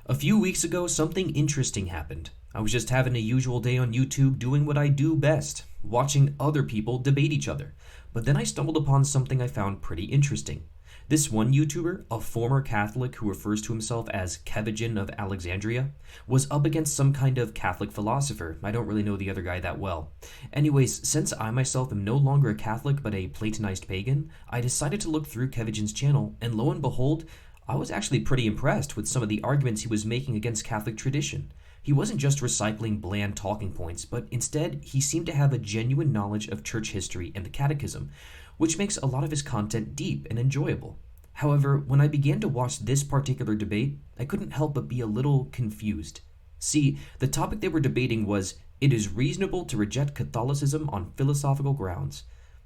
A few weeks ago, something interesting happened. I was just having a usual day on YouTube doing what I do best, watching other people debate each other. But then I stumbled upon something I found pretty interesting. This one YouTuber, a former Catholic who refers to himself as Kevigen of Alexandria, was up against some kind of Catholic philosopher. I don't really know the other guy that well. Anyways, since I myself am no longer a Catholic but a Platonist pagan, I decided to look through Kevigen's channel, and lo and behold, I was actually pretty impressed with some of the arguments he was making against Catholic tradition. He wasn't just recycling bland talking points, but instead he seemed to have a genuine knowledge of church history and the catechism, which makes a lot of his content deep and enjoyable. However, when I began to watch this particular debate, I couldn't help but be a little confused. See, the topic they were debating was, it is reasonable to reject Catholicism on philosophical grounds.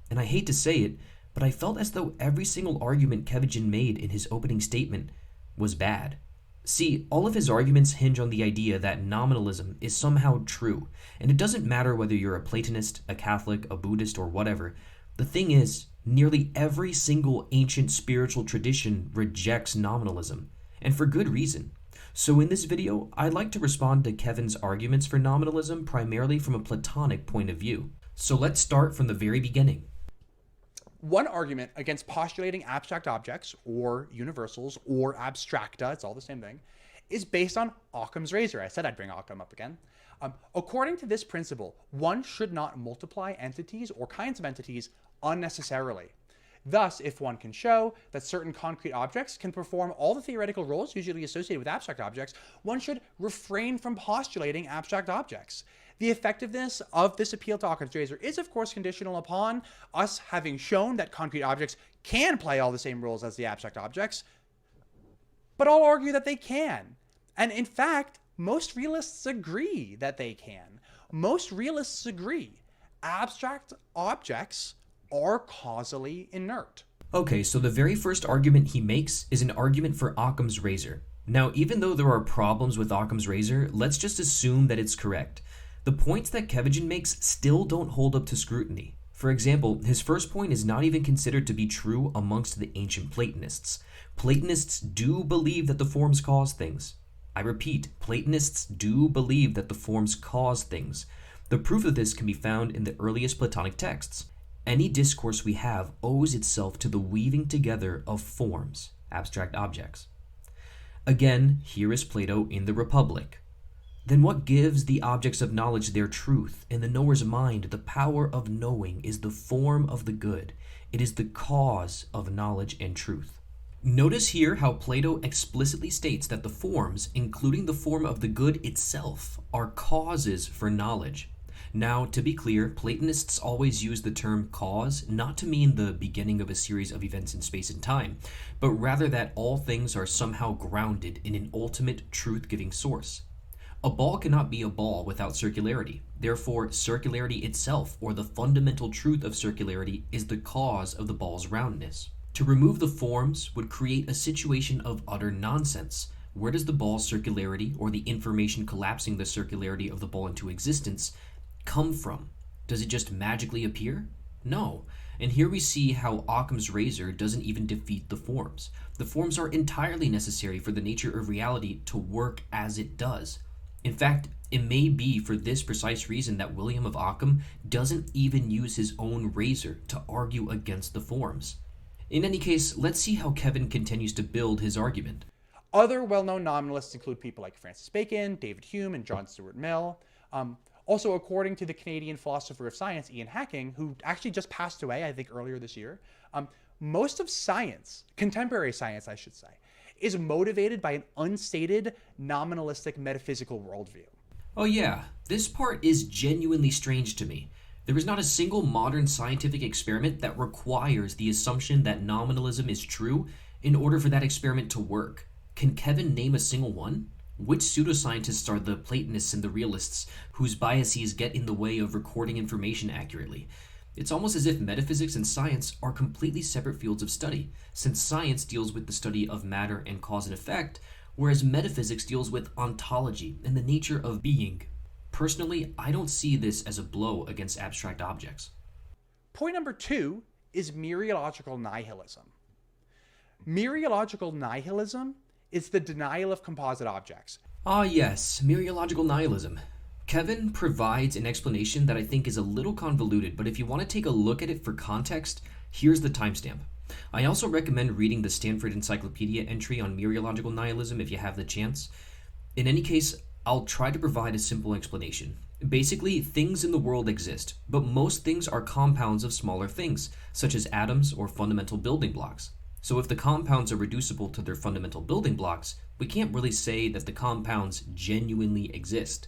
And I hate to say it, but I felt as though every single argument Kevigen made in his opening statement was bad. See, all of his arguments hinge on the idea that nominalism is somehow true, and it doesn't matter whether you're a Platonist, a Catholic, a Buddhist, or whatever. The thing is, nearly every single ancient spiritual tradition rejects nominalism, and for good reason. So in this video, I'd like to respond to Kevin's arguments for nominalism primarily from a Platonic point of view. So let's start from the very beginning. One argument against postulating abstract objects, or universals, or abstracta, it's all the same thing, is based on Occam's razor. I said I'd bring Occam up again. According to this principle, one should not multiply entities or kinds of entities unnecessarily. Thus, if one can show that certain concrete objects can perform all the theoretical roles usually associated with abstract objects, one should refrain from postulating abstract objects. The effectiveness of this appeal to Occam's razor is, of course, conditional upon us having shown that concrete objects can play all the same roles as the abstract objects, but I'll argue that they can. And in fact, most realists agree that they can. Most realists agree abstract objects are causally inert. Okay, so the very first argument he makes is an argument for Occam's razor. Now, even though there are problems with Occam's razor, let's just assume that it's correct. The points that Kevigen makes still don't hold up to scrutiny. For example, his first point is not even considered to be true amongst the ancient Platonists. Platonists do believe that the forms cause things. I repeat, Platonists do believe that the forms cause things. The proof of this can be found in the earliest Platonic texts. Any discourse we have owes itself to the weaving together of forms, abstract objects. Again, here is Plato in the Republic. Then what gives the objects of knowledge their truth? In the knower's mind, the power of knowing is the form of the good. It is the cause of knowledge and truth. Notice here how Plato explicitly states that the forms, including the form of the good itself, are causes for knowledge. Now, to be clear, Platonists always use the term cause not to mean the beginning of a series of events in space and time, but rather that all things are somehow grounded in an ultimate truth-giving source. A ball cannot be a ball without circularity. Therefore, circularity itself, or the fundamental truth of circularity, is the cause of the ball's roundness. To remove the forms would create a situation of utter nonsense. Where does the ball's circularity, or the information collapsing the circularity of the ball into existence, come from? Does it just magically appear? No. And here we see how Occam's razor doesn't even defeat the forms. The forms are entirely necessary for the nature of reality to work as it does. In fact, it may be for this precise reason that William of Ockham doesn't even use his own razor to argue against the forms. In any case, let's see how Kevin continues to build his argument. Other well-known nominalists include people like Francis Bacon, David Hume, and John Stuart Mill. Also, according to the Canadian philosopher of science, Ian Hacking, who actually just passed away, I think, earlier this year, most of science, contemporary science, I should say, is motivated by an unstated, nominalistic metaphysical worldview. Oh yeah, this part is genuinely strange to me. There is not a single modern scientific experiment that requires the assumption that nominalism is true in order for that experiment to work. Can Kevin name a single one? Which pseudoscientists are the Platonists and the realists whose biases get in the way of recording information accurately? It's almost as if metaphysics and science are completely separate fields of study, since science deals with the study of matter and cause and effect, whereas metaphysics deals with ontology and the nature of being. Personally, I don't see this as a blow against abstract objects. Point number 2 is mereological nihilism. Mereological nihilism is the denial of composite objects. Ah, yes, mereological nihilism. Kevin provides an explanation that I think is a little convoluted, but if you want to take a look at it for context, here's the timestamp. I also recommend reading the Stanford Encyclopedia entry on mereological nihilism if you have the chance. In any case, I'll try to provide a simple explanation. Basically, things in the world exist, but most things are compounds of smaller things, such as atoms or fundamental building blocks. So if the compounds are reducible to their fundamental building blocks, we can't really say that the compounds genuinely exist.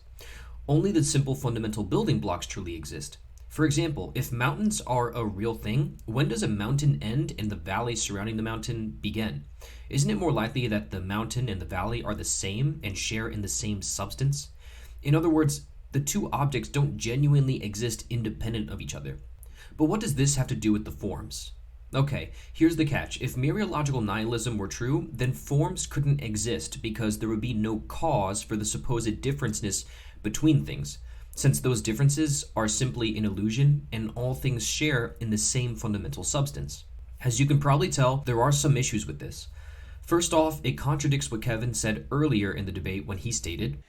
Only the simple fundamental building blocks truly exist. For example, if mountains are a real thing, when does a mountain end and the valley surrounding the mountain begin? Isn't it more likely that the mountain and the valley are the same and share in the same substance? In other words, the two objects don't genuinely exist independent of each other. But what does this have to do with the forms? Okay, here's the catch. If mereological nihilism were true, then forms couldn't exist because there would be no cause for the supposed differenceness between things, since those differences are simply an illusion and all things share in the same fundamental substance. As you can probably tell, there are some issues with this. First off, it contradicts what Kevin said earlier in the debate when he stated,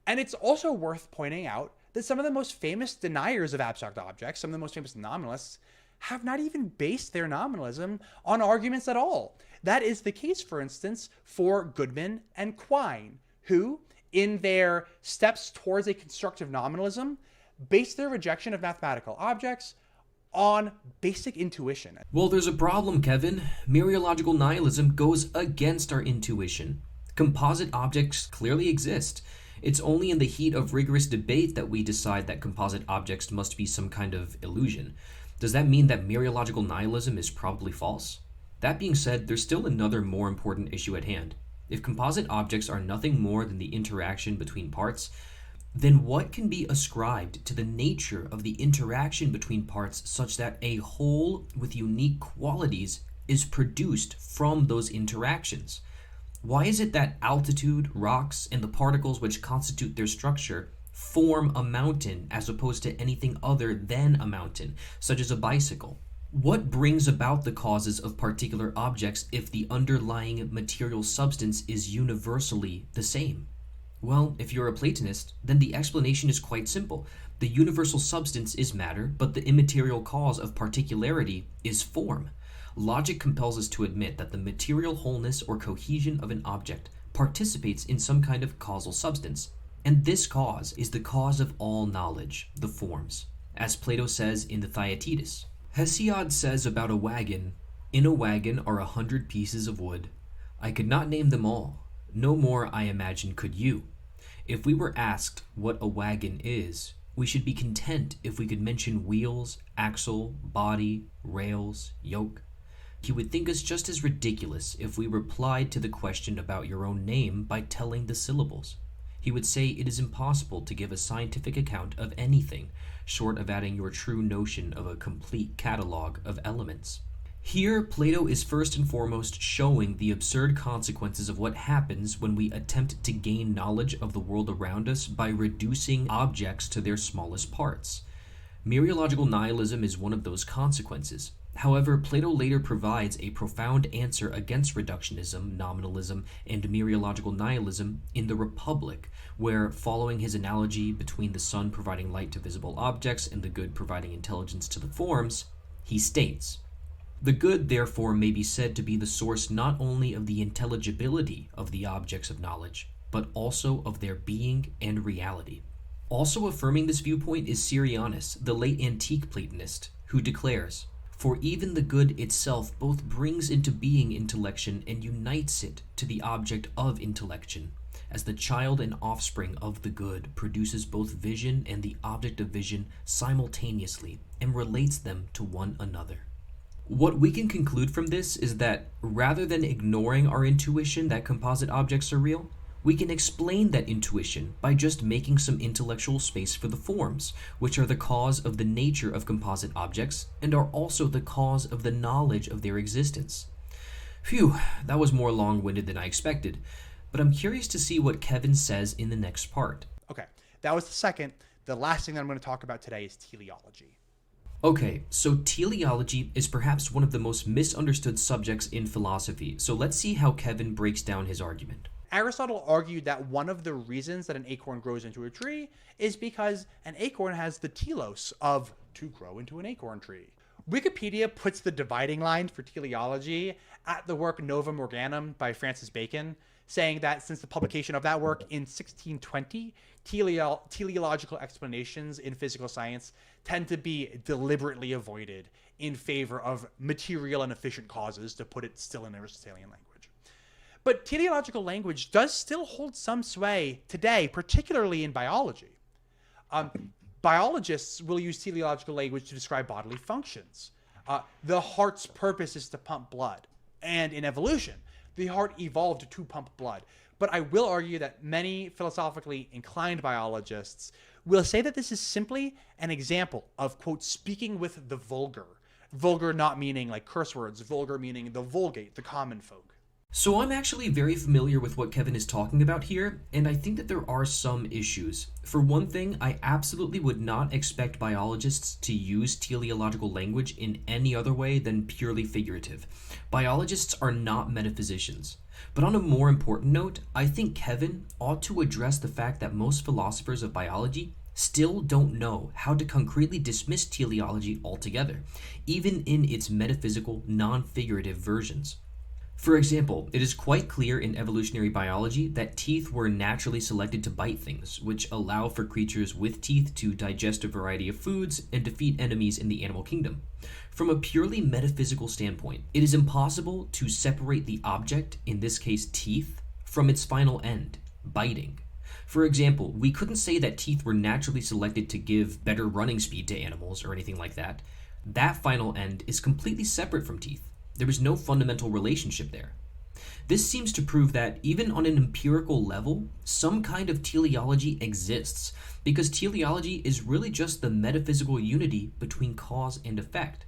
And it's also worth pointing out that some of the most famous deniers of abstract objects, some of the most famous nominalists, have not even based their nominalism on arguments at all. That is the case, for instance, for Goodman and Quine, who, in their steps towards a constructive nominalism, based their rejection of mathematical objects on basic intuition. well, there's a problem, Kevin. Mereological nihilism goes against our intuition. Composite objects clearly exist. It's only in the heat of rigorous debate that we decide that composite objects must be some kind of illusion. Does that mean that mereological nihilism is probably false? That being said, there's still another more important issue at hand. If composite objects are nothing more than the interaction between parts, then what can be ascribed to the nature of the interaction between parts such that a whole with unique qualities is produced from those interactions? Why is it that altitude, rocks, and the particles which constitute their structure form a mountain as opposed to anything other than a mountain, such as a bicycle? What brings about the causes of particular objects if the underlying material substance is universally the same? Well, if you're a Platonist, then the explanation is quite simple. The universal substance is matter, but the immaterial cause of particularity is form. Logic compels us to admit that the material wholeness or cohesion of an object participates in some kind of causal substance, and this cause is the cause of all knowledge, the forms. As Plato says in the Theaetetus, Hesiod says about a wagon, "In a wagon are 100 pieces of wood. I could not name them all. No more, I imagine, could you. If we were asked what a wagon is, we should be content if we could mention wheels, axle, body, rails, yoke. He would think us just as ridiculous if we replied to the question about your own name by telling the syllables. He would say it is impossible to give a scientific account of anything short of adding your true notion of a complete catalog of elements." Here, Plato is first and foremost showing the absurd consequences of what happens when we attempt to gain knowledge of the world around us by reducing objects to their smallest parts. Mereological nihilism is one of those consequences. However, Plato later provides a profound answer against reductionism, nominalism, and mereological nihilism in the Republic, where, following his analogy between the sun providing light to visible objects and the good providing intelligence to the forms, he states, "The good, therefore, may be said to be the source not only of the intelligibility of the objects of knowledge, but also of their being and reality." Also affirming this viewpoint is Syrianus, the late antique Platonist, who declares, "For even the good itself both brings into being intellection and unites it to the object of intellection, as the child and offspring of the good produces both vision and the object of vision simultaneously and relates them to one another." What we can conclude from this is that rather than ignoring our intuition that composite objects are real, we can explain that intuition by just making some intellectual space for the forms, which are the cause of the nature of composite objects and are also the cause of the knowledge of their existence. Phew, that was more long-winded than I expected, but I'm curious to see what Kevin says in the next part. Okay, that was the second. The last thing that I'm going to talk about today is teleology. Okay, so teleology is perhaps one of the most misunderstood subjects in philosophy, so let's see how Kevin breaks down his argument. Aristotle argued that one of the reasons that an acorn grows into a tree is because an acorn has the telos of to grow into an acorn tree. Wikipedia puts the dividing line for teleology at the work Novum Organum by Francis Bacon, saying that since the publication of that work in 1620, teleological explanations in physical science tend to be deliberately avoided in favor of material and efficient causes, to put it still in Aristotelian language. But teleological language does still hold some sway today, particularly in biology. Biologists will use teleological language to describe bodily functions. The heart's purpose is to pump blood. And in evolution, the heart evolved to pump blood. But I will argue that many philosophically inclined biologists will say that this is simply an example of, quote, speaking with the vulgar. Vulgar not meaning like curse words, vulgar meaning the vulgate, the common folk. So I'm actually very familiar with what Kevin is talking about here, and I think that there are some issues. For one thing, I absolutely would not expect biologists to use teleological language in any other way than purely figurative. Biologists are not metaphysicians. But on a more important note, I think Kevin ought to address the fact that most philosophers of biology still don't know how to concretely dismiss teleology altogether, even in its metaphysical, non-figurative versions. For example, it is quite clear in evolutionary biology that teeth were naturally selected to bite things, which allow for creatures with teeth to digest a variety of foods and defeat enemies in the animal kingdom. From a purely metaphysical standpoint, it is impossible to separate the object, in this case teeth, from its final end, biting. For example, we couldn't say that teeth were naturally selected to give better running speed to animals or anything like that. That final end is completely separate from teeth. There is no fundamental relationship there. This seems to prove that even on an empirical level, some kind of teleology exists, because teleology is really just the metaphysical unity between cause and effect.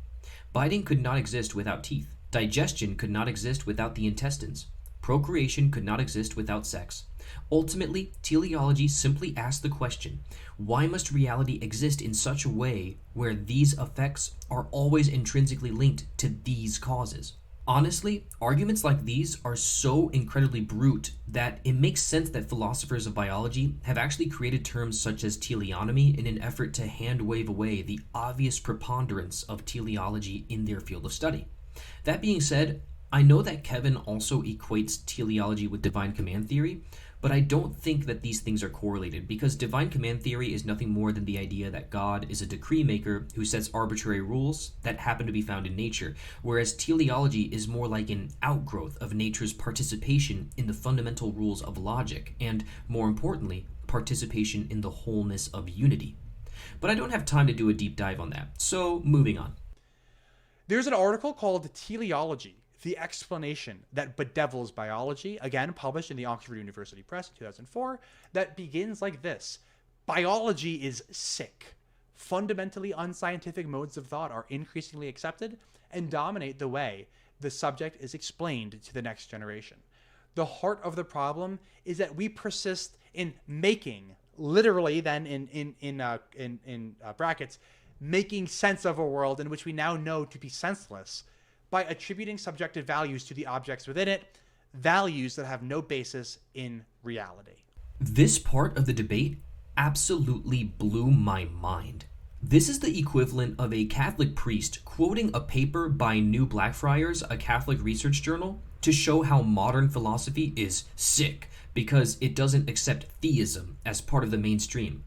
Biting could not exist without teeth. Digestion could not exist without the intestines. Procreation could not exist without sex. Ultimately, teleology simply asks the question, why must reality exist in such a way where these effects are always intrinsically linked to these causes? Honestly, arguments like these are so incredibly brute that it makes sense that philosophers of biology have actually created terms such as teleonomy in an effort to hand-wave away the obvious preponderance of teleology in their field of study. That being said, I know that Kevin also equates teleology with divine command theory, but I don't think that these things are correlated, because divine command theory is nothing more than the idea that God is a decree maker who sets arbitrary rules that happen to be found in nature, whereas teleology is more like an outgrowth of nature's participation in the fundamental rules of logic, and, more importantly, participation in the wholeness of unity. But I don't have time to do a deep dive on that, so moving on. There's an article called Teleology, the Explanation That Bedevils Biology, again published in the Oxford University Press in 2004, that begins like this. Biology is sick. Fundamentally unscientific modes of thought are increasingly accepted and dominate the way the subject is explained to the next generation. The heart of the problem is that we persist in making, literally then in brackets, making sense of a world in which we now know to be senseless, by attributing subjective values to the objects within it, values that have no basis in reality. This part of the debate absolutely blew my mind. This is the equivalent of a Catholic priest quoting a paper by New Blackfriars, a Catholic research journal, to show how modern philosophy is sick because it doesn't accept theism as part of the mainstream.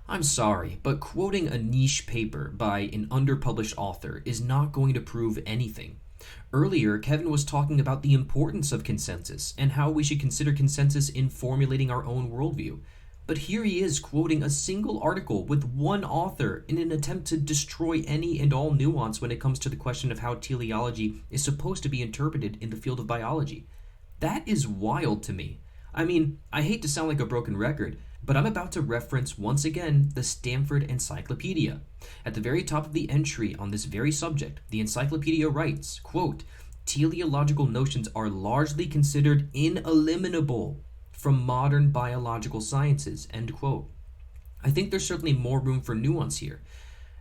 I'm sorry, but quoting a niche paper by an underpublished author is not going to prove anything. Earlier, Kevin was talking about the importance of consensus and how we should consider consensus in formulating our own worldview. But here he is quoting a single article with one author in an attempt to destroy any and all nuance when it comes to the question of how teleology is supposed to be interpreted in the field of biology. That is wild to me. I mean, I hate to sound like a broken record, but I'm about to reference once again the Stanford Encyclopedia. At the very top of the entry on this very subject, the encyclopedia writes, quote, teleological notions are largely considered ineliminable from modern biological sciences, end quote. I think there's certainly more room for nuance here.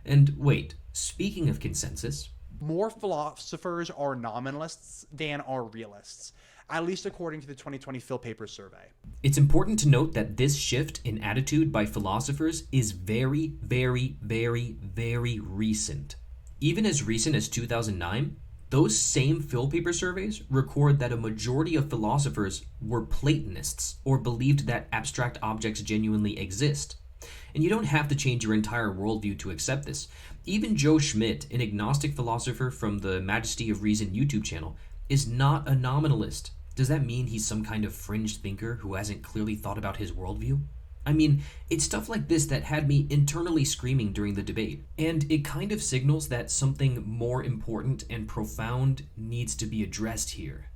And wait, speaking of consensus, More philosophers are nominalists than are realists, at least according to the 2020 Phil Papers survey. it's important to note that this shift in attitude by philosophers is very, very, very, very recent. Even as recent as 2009, those same Phil paper surveys record that a majority of philosophers were Platonists or believed that abstract objects genuinely exist. And you don't have to change your entire worldview to accept this. Even Joe Schmidt, an agnostic philosopher from the Majesty of Reason YouTube channel, is not a nominalist. Does that mean he's some kind of fringe thinker who hasn't clearly thought about his worldview? I mean, it's stuff like this that had me internally screaming during the debate, and it kind of signals that something more important and profound needs to be addressed here.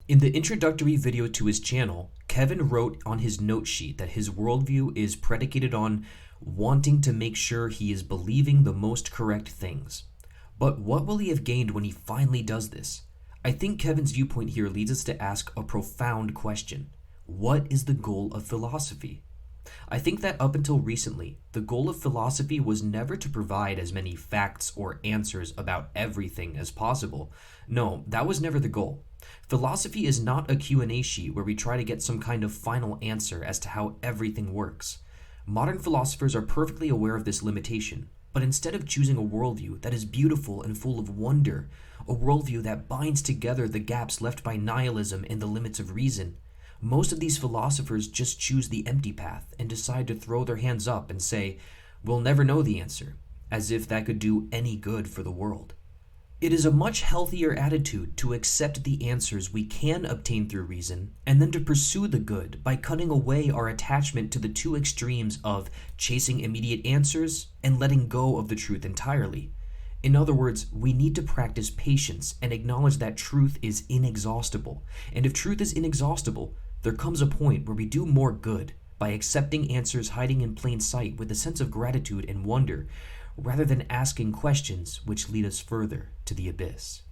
In the introductory video to his channel, Kevin wrote on his note sheet that his worldview is predicated on wanting to make sure he is believing the most correct things. But what will he have gained when he finally does this? I think Kevin's viewpoint here leads us to ask a profound question. What is the goal of philosophy? I think that up until recently, the goal of philosophy was never to provide as many facts or answers about everything as possible. No, that was never the goal. Philosophy is not a Q&A sheet where we try to get some kind of final answer as to how everything works. Modern philosophers are perfectly aware of this limitation, but instead of choosing a worldview that is beautiful and full of wonder, a worldview that binds together the gaps left by nihilism and the limits of reason, most of these philosophers just choose the empty path and decide to throw their hands up and say, "We'll never know the answer," as if that could do any good for the world. It is a much healthier attitude to accept the answers we can obtain through reason, and then to pursue the good by cutting away our attachment to the two extremes of chasing immediate answers and letting go of the truth entirely. In other words, we need to practice patience and acknowledge that truth is inexhaustible. And if truth is inexhaustible, there comes a point where we do more good by accepting answers hiding in plain sight with a sense of gratitude and wonder, rather than asking questions which lead us further to the abyss.